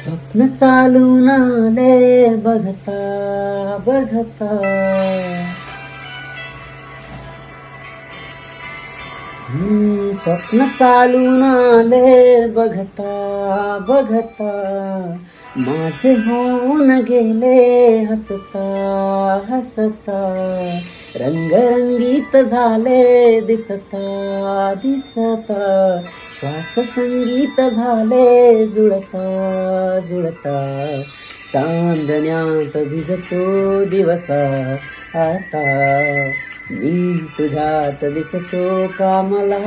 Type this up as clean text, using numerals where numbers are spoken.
स्वप्न चालून आले बघता बघता. स्वप्न चालून आले बघता बघता. माझे होऊन गेले हसता हसता. रंगरंगीत झाले दिसता दिसता. श्वास संगीत झाले जुळता जुळता. चांदण्यात भिजतो दिवस आता. मी तुझ्यात दिसतो का मला.